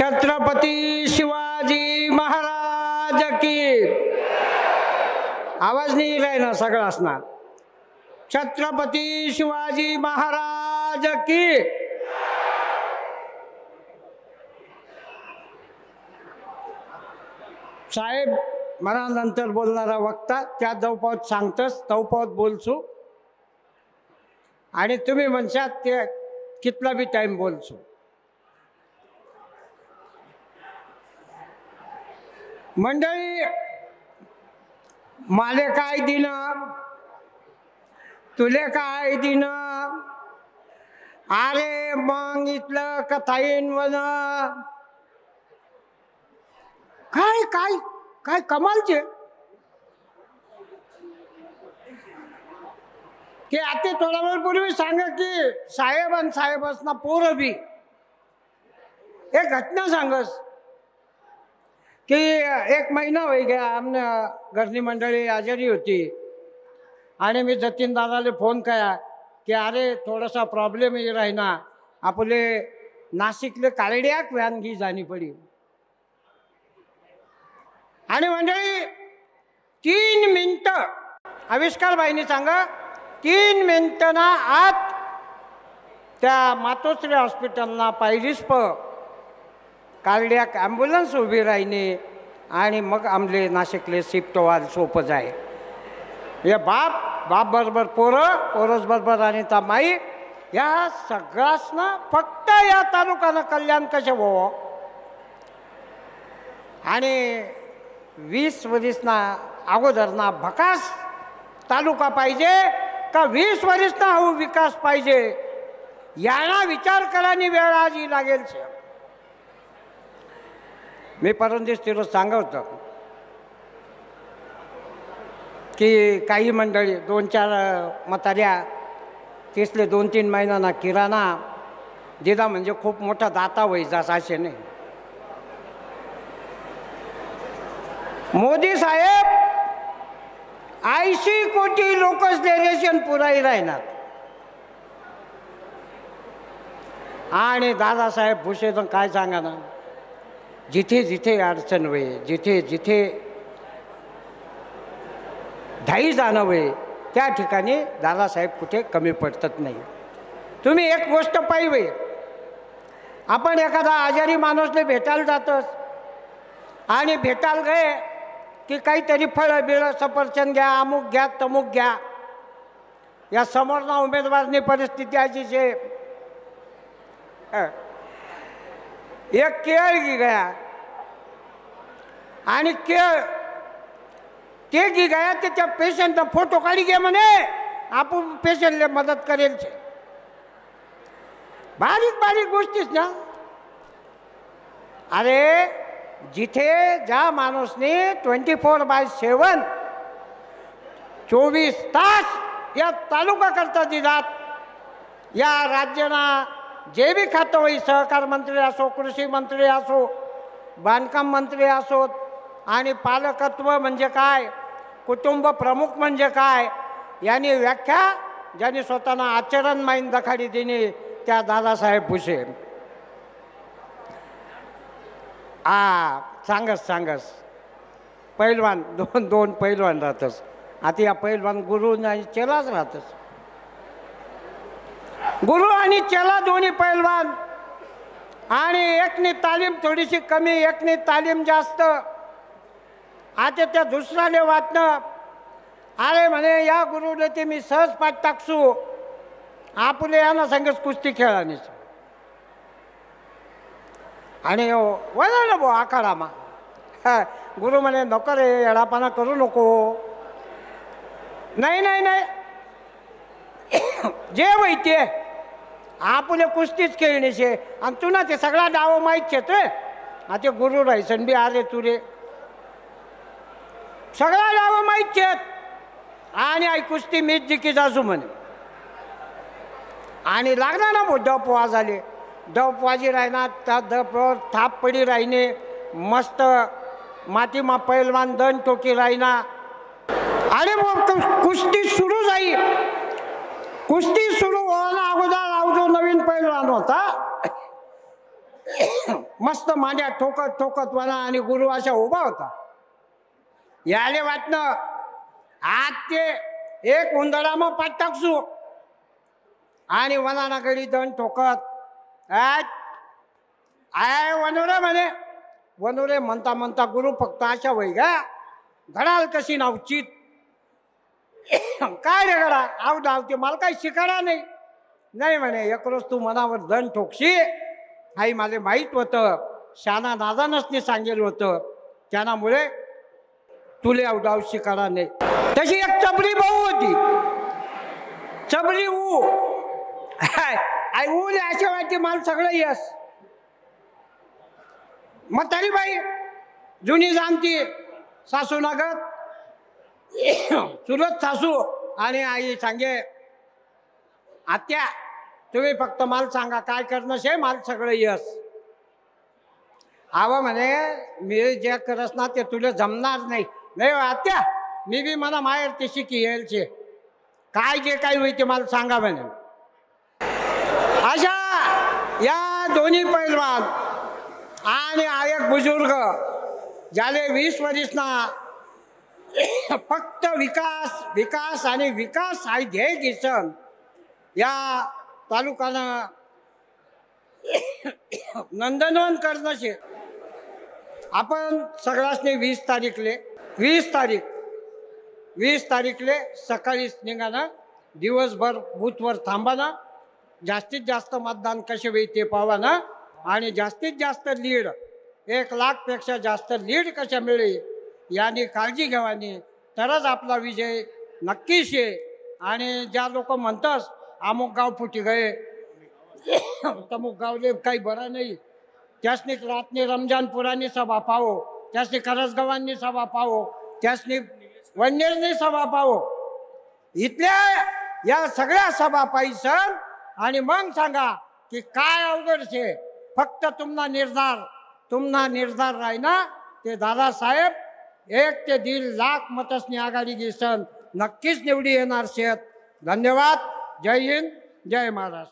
छत्रपती शिवाजी महाराज की। आवाज नहीं रहा ना सगळा असणार। छत्रपती शिवाजी महाराज की। साहेब मला नंतर बोलणारा वक्ता त्या दौपावत सांगतस दौपावत बोलसू आणि तुम्ही म्हणशात ते कितना भी टाइम बोलसू। मंडळी माले काय दिन तुले काय दिन अरे मग इथलं कथाईन वन काय काय काय कमालचे की आता थोडा वेळ पूर्वी सांगा की साहेब आणि साहेबांना पोरं बी एक घटना सांगस कि एक महिना हो गया हमने घरनी मंडळी आजारी होती आणि मी जतीन दादाले फोन करा की अरे थोडासा प्रॉब्लेम ये राहिना आपले नाशिकले कालड्याक व्हॅन घी जाणी पडी आणि मंडळी 3 मिनिटं आविष्कार बाईंनी सांगा 3 मिनिटांना आत त्या मातोश्री हॉस्पिटलना पायरीस प कार्डियाक ॲम्ब्युलन्स उभी राहिने आणि मग आमले नाशिकले शिफ्ट व्हायला सोपं जाय। हे बाप बरोबर पोरस बरोबर आणि ता माई या सगळ्यासना फक्त या तालुक्यानं कल्याण कसे व्हावं आणि 20 वर्षना अगोदरना भकास तालुका पाहिजे का 20 वर्षना हा विकास पाहिजे याना विचार करानी वेळ आज ही लागेल। मी परंदिस तिला सांगत की काही मंडळी 2-4 म्हाताऱ्या तिसले 2-3 महिन्यांना किराणा दिला म्हणजे खूप मोठा दाता व्हायचा असे नाही। मोदी साहेब 80 कोटी लोकसले रेशन पुराई राहणार आणि दादासाहेब भुसेनं काय सांगा ना जिथे जिथे अडचण होय जिथे जिथे धाई जाणं होय त्या ठिकाणी दादासाहेब कुठे कमी पडत नाही। तुम्ही एक गोष्ट पाहिजे आपण एखादा आजारी माणूसले भेटायला जातोस आणि भेटायला गए की काहीतरी फळं बिळं सफरचंद घ्या अमुक घ्या तमुक घ्या या समोरना उमेदवारनी परिस्थिती अशी छे एक केळ घी गया आणि केळ ते घी गया ते त्या पेशंटचा फोटो काढी घे म्हणे आपण पेशंटला मदत करेल छे। बारीक बारीक गोष्टीच ना अरे जिथे ज्या माणूसने 24/7 24 तास या तालुका करता दिलात या राज्याना जे भी खातं होई सहकार मंत्री असो कृषी मंत्री असो बांधकाम मंत्री असो आणि पालकत्व म्हणजे काय कुटुंब प्रमुख म्हणजे काय यांनी व्याख्या ज्यांनी स्वतःना आचरण माहीन दखाडी दिली त्या दादासाहेब भुसे। सांगस पैलवान दोन पैलवान राहतस आता या पैलवान गुरु आणि चेलाच राहतस गुरु आणि चेला दोन्ही पैलवान आणि एकनी तालीम थोडीशी कमी एकनी तालीम जास्त आता त्या दुसऱ्याले वाटणं अरे म्हणे या गुरुने ते मी सहज पाठ टाकसू आपले यांना सांगस कुस्ती खेळानीच आणि वळलं भाऊ आखाडामा गुरु म्हणे नको रे येडापाना करू नको नाही नाही नाही जे वैते आपले कुस्तीच खेळणीचे आणि तू ना ते सगळा डाव माहीत छे आता गुरु राहायसन बी अरे तू रे सगळा डाव माहीत छेत आणि आई कुस्ती मीच जिकी जासू म्हणे आणि लागणार ना भाऊ डपवा झाले डपवाजी राहणार त्या डपवर थाप पडी राहिने मस्त मातीमा पैलवान दन टोकी राहिना आणि कुस्ती सुरू जाई कुस्ती सुरू व्हायला अगोदर जो नवीन पैलवान होता मस्त मांड्या ठोकत ठोकत वना आणि गुरु अशा उभा होता. याले वाटणं आज ते एक उंदडा मग पाठ टाकसू आणि वनाना गडी दण ठोकत आय वनुरे म्हणे. वनुरे म्हणता म्हणता गुरु फक्त अशा वय गा घडाल कशी नावचित. काय रे गडा आव धावते मला काही शिकायला नाही म्हणे. एक रोज तू मनावर दण ठोकशी आई मला माहीत होतं. शाना नादानसने सांगेल होतं त्यामुळे तुले अवडाव शिकायला नाही. तशी एक चबरी भाऊ होती. चबरी ऊ आई ऊले अशा वाटते मला सगळं यस. मग तरी बाई जुनी जाणती सासू नगत चुलत सासू आणि आई सांगे आत्या तुम्ही फक्त मला सांगा काय करणं शे मला सगळं यस. आवा म्हणे मी जे करस ना ते तुला जमणार नाही. नाही आत्या मी बी मला माहेर ते शिकी येईल काय जे काही होईल ते मला सांगा म्हणे. अशा या दोन्ही पैलवान आणि एक बुजुर्ग ज्याले 20 वर्षना फक्त विकास विकास आणि विकास हा ध्येय घेसन या तालुकानं नंदनवन करणं शे. आपण सगळ्यासनी 20 तारीखले सकाळीच निघाना दिवसभर बूथवर थांबाना जास्तीत जास्त मतदान कसे होईल ते पावाना आणि जास्तीत जास्त लीड 1 लाखपेक्षा जास्त लीड कशा मिळेल याने काळजी घ्यावानी तरच आपला विजय नक्कीच आहे. आणि ज्या लोक म्हणतात अमुक गाव फुटी गए तमुक गावले काही बरं नाही त्यासनी रातनी रमजानपुरानी सभा पाहो त्यासनी करसगावांनी सभा पाहो त्यासनी वन्नेरनी सभा पाहो. इथल्या या सगळ्या सभा पाहिजे सर आणि मग सांगा की काय अवघड छे. फक्त तुम्हाला निर्धार राहीना ते दादासाहेब 1 ते 1.5 लाख मतसनी आघाडी घेसन नक्कीच निवडी येणार शेत. धन्यवाद. जय हिंद जय महाराष्ट्र.